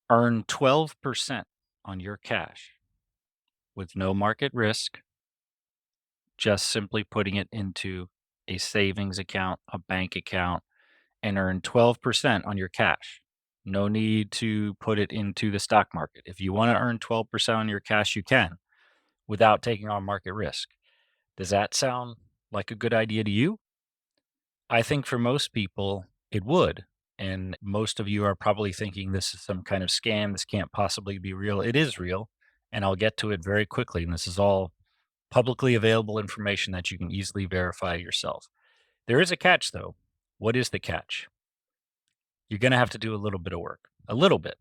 Earn 12% on your cash with no market risk, just simply putting it into a savings account, a bank account, and earn 12% on your cash. No need to put it into the stock market. If you want to earn 12% on your cash, you can without taking on market risk. Does that sound like a good idea to you? I think for most people, it would. And most of you are probably thinking this is some kind of scam. This can't possibly be real. It is real. And I'll get to it very quickly. And this is all publicly available information that you can easily verify yourself. There is a catch, though. What is the catch? You're going to have to do a little bit of work. A little bit.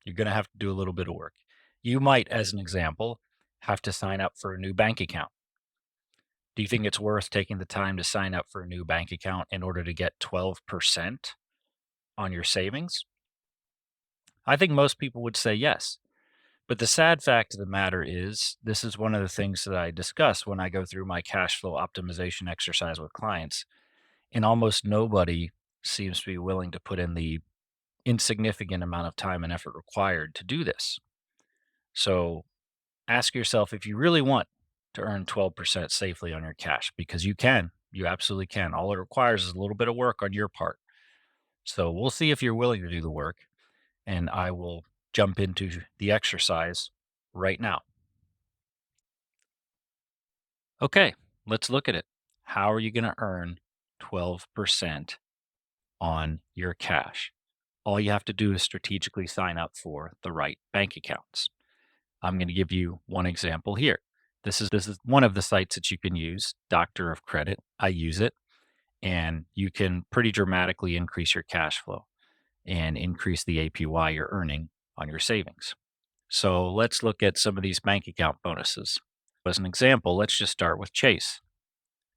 You're going to have to do a little bit of work. You might, as an example, have to sign up for a new bank account. Do you think it's worth taking the time to sign up for a new bank account in order to get 12% on your savings? I think most people would say yes. But the sad fact of the matter is, this is one of the things that I discuss when I go through my cash flow optimization exercise with clients. And almost nobody seems to be willing to put in the insignificant amount of time and effort required to do this. So ask yourself if you really want to earn 12% safely on your cash, because you can. You absolutely can. All it requires is a little bit of work on your part. So we'll see if you're willing to do the work, and I will jump into the exercise right now. Okay, let's look at it. How are you going to earn 12% on your cash? All you have to do is strategically sign up for the right bank accounts. I'm going to give you one example here. This is one of the sites that you can use, Doctor of Credit. I use it, and you can pretty dramatically increase your cash flow and increase the APY you're earning on your savings. So let's look at some of these bank account bonuses. As an example, let's just start with Chase.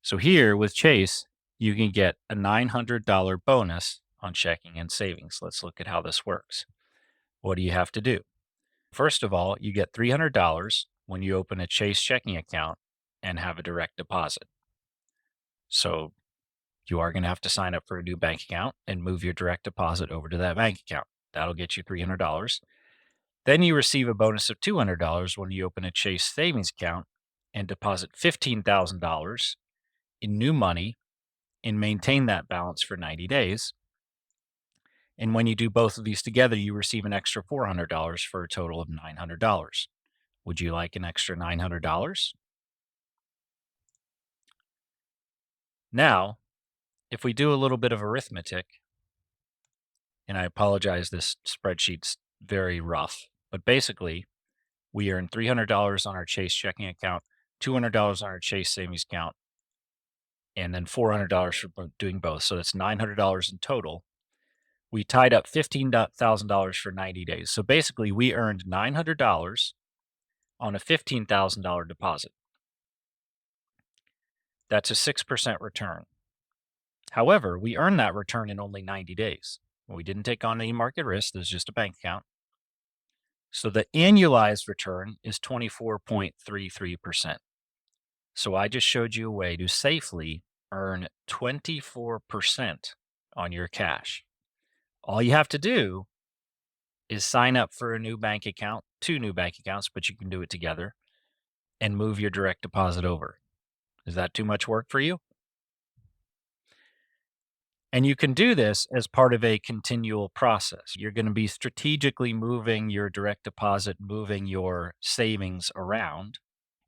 So here with Chase, you can get a $900 bonus on checking and savings. Let's look at how this works. What do you have to do? First of all, you get $300 when you open a Chase checking account and have a direct deposit. So you are going to have to sign up for a new bank account and move your direct deposit over to that bank account. That'll get you $300. Then you receive a bonus of $200 when you open a Chase savings account and deposit $15,000 in new money and maintain that balance for 90 days. And when you do both of these together, you receive an extra $400 for a total of $900. Would you like an extra $900? Now, if we do a little bit of arithmetic, and I apologize, this spreadsheet's very rough, but basically, we earn $300 on our Chase checking account, $200 on our Chase savings account, and then $400 for doing both. So that's $900 in total. We tied up $15,000 for 90 days. So basically, we earned $900 on a $15,000 deposit. That's a 6% return. However, we earned that return in only 90 days. We didn't take on any market risk. There's just a bank account. So the annualized return is 24.33%. So I just showed you a way to safely earn 24% on your cash. All you have to do is sign up for a new bank account, 2 new bank accounts, but you can do it together, and move your direct deposit over. Is that too much work for you? And you can do this as part of a continual process. You're going to be strategically moving your direct deposit, moving your savings around.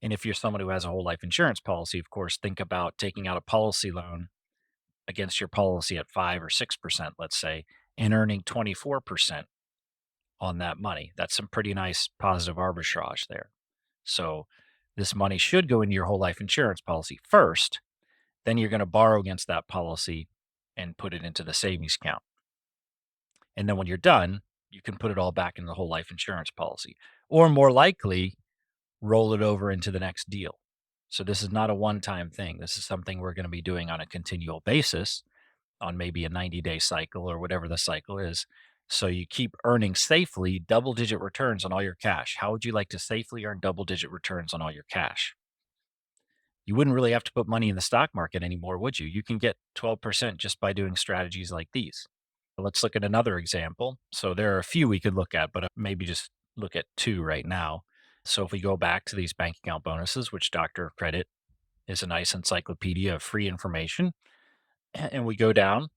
And if you're someone who has a whole life insurance policy, of course, think about taking out a policy loan against your policy at 5 or 6%, let's say, and earning 24% on that money. That's some pretty nice positive arbitrage there. So this money should go into your whole life insurance policy first. Then you're going to borrow against that policy and put it into the savings account. And then when you're done, you can put it all back in the whole life insurance policy, or more likely, roll it over into the next deal. So this is not a one-time thing. This is something we're going to be doing on a continual basis on maybe a 90-day cycle or whatever the cycle is. So you keep earning safely double-digit returns on all your cash. How would you like to safely earn double-digit returns on all your cash? You wouldn't really have to put money in the stock market anymore, would you? You can get 12% just by doing strategies like these. Let's look at another example. So there are a few we could look at, but maybe just look at two right now. So if we go back to these bank account bonuses, which Doctor of Credit is a nice encyclopedia of free information, and we go down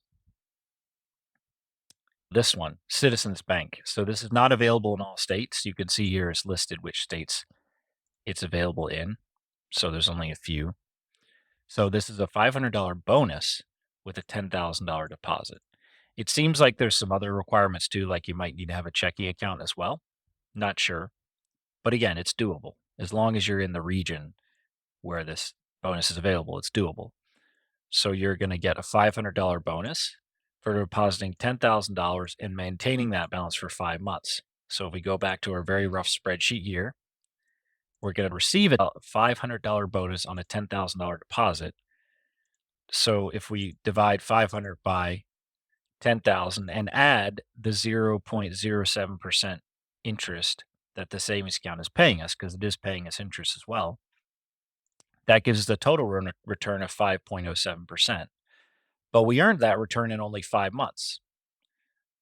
this one, Citizens Bank. So this is not available in all states. You can see here is listed which states it's available in. So there's only a few. So this is a $500 bonus with a $10,000 deposit. It seems like there's some other requirements too, like you might need to have a checking account as well. Not sure. But again, it's doable. As long as you're in the region where this bonus is available, it's doable. So you're going to get a $500 bonus for depositing $10,000 and maintaining that balance for 5 months. So if we go back to our very rough spreadsheet here, we're going to receive a $500 bonus on a $10,000 deposit. So if we divide 500 by 10,000 and add the 0.07% interest that the savings account is paying us, because it is paying us interest as well, that gives us a total return of 5.07%. But we earned that return in only 5 months.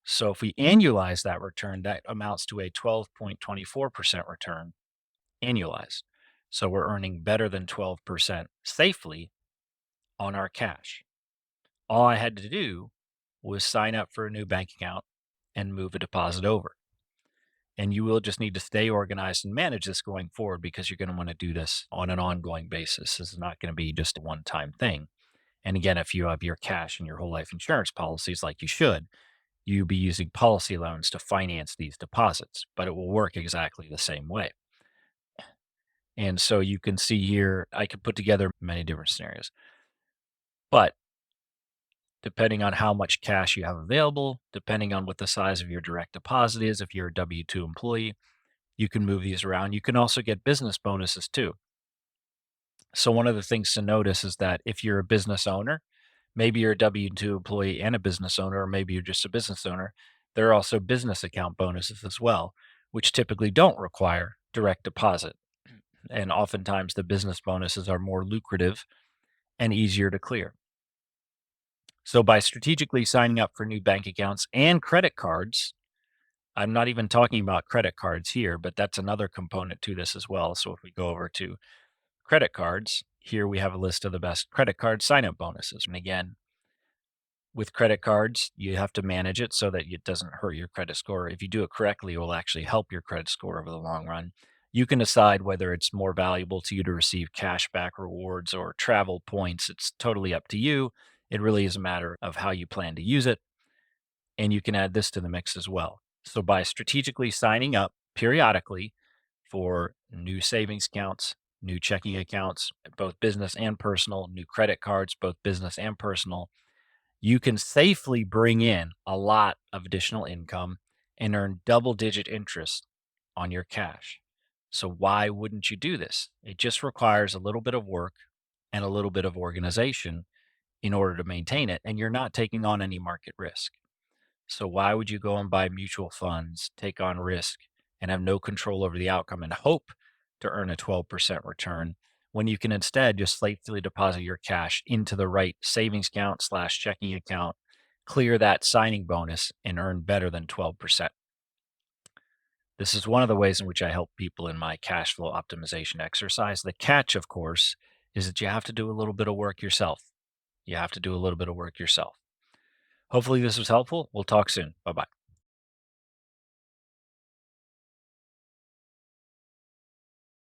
So if we annualize that return, that amounts to a 12.24% return annualized. So we're earning better than 12% safely on our cash. All I had to do was sign up for a new bank account and move a deposit over. And you will just need to stay organized and manage this going forward, because you're going to want to do this on an ongoing basis. This is not going to be just a one-time thing. And again, if you have your cash and your whole life insurance policies like you should, you'll be using policy loans to finance these deposits, but it will work exactly the same way. And so you can see here, I could put together many different scenarios. But depending on how much cash you have available, depending on what the size of your direct deposit is, if you're a W 2 employee, you can move these around. You can also get business bonuses too. So, one of the things to notice is that if you're a business owner, maybe you're a W 2 employee and a business owner, or maybe you're just a business owner, there are also business account bonuses as well, which typically don't require direct deposit. And oftentimes the business bonuses are more lucrative and easier to clear. So, by strategically signing up for new bank accounts and credit cards, I'm not even talking about credit cards here, but that's another component to this as well. So, if we go over to credit cards, here we have a list of the best credit card sign up bonuses. And again, with credit cards, you have to manage it so that it doesn't hurt your credit score. If you do it correctly, it will actually help your credit score over the long run. You can decide whether it's more valuable to you to receive cashback rewards or travel points. It's totally up to you. It really is a matter of how you plan to use it. And you can add this to the mix as well. So, by strategically signing up periodically for new savings accounts, new checking accounts, both business and personal, new credit cards, both business and personal, you can safely bring in a lot of additional income and earn double-digit interest on your cash. So why wouldn't you do this? It just requires a little bit of work and a little bit of organization in order to maintain it, and you're not taking on any market risk. So why would you go and buy mutual funds, take on risk, and have no control over the outcome and hope to earn a 12% return when you can instead just safely deposit your cash into the right savings account slash checking account, clear that signing bonus, and earn better than 12%? This is one of the ways in which I help people in my cash flow optimization exercise. The catch, of course, is that you have to do a little bit of work yourself. You have to do a little bit of work yourself. Hopefully, this was helpful. We'll talk soon. Bye bye.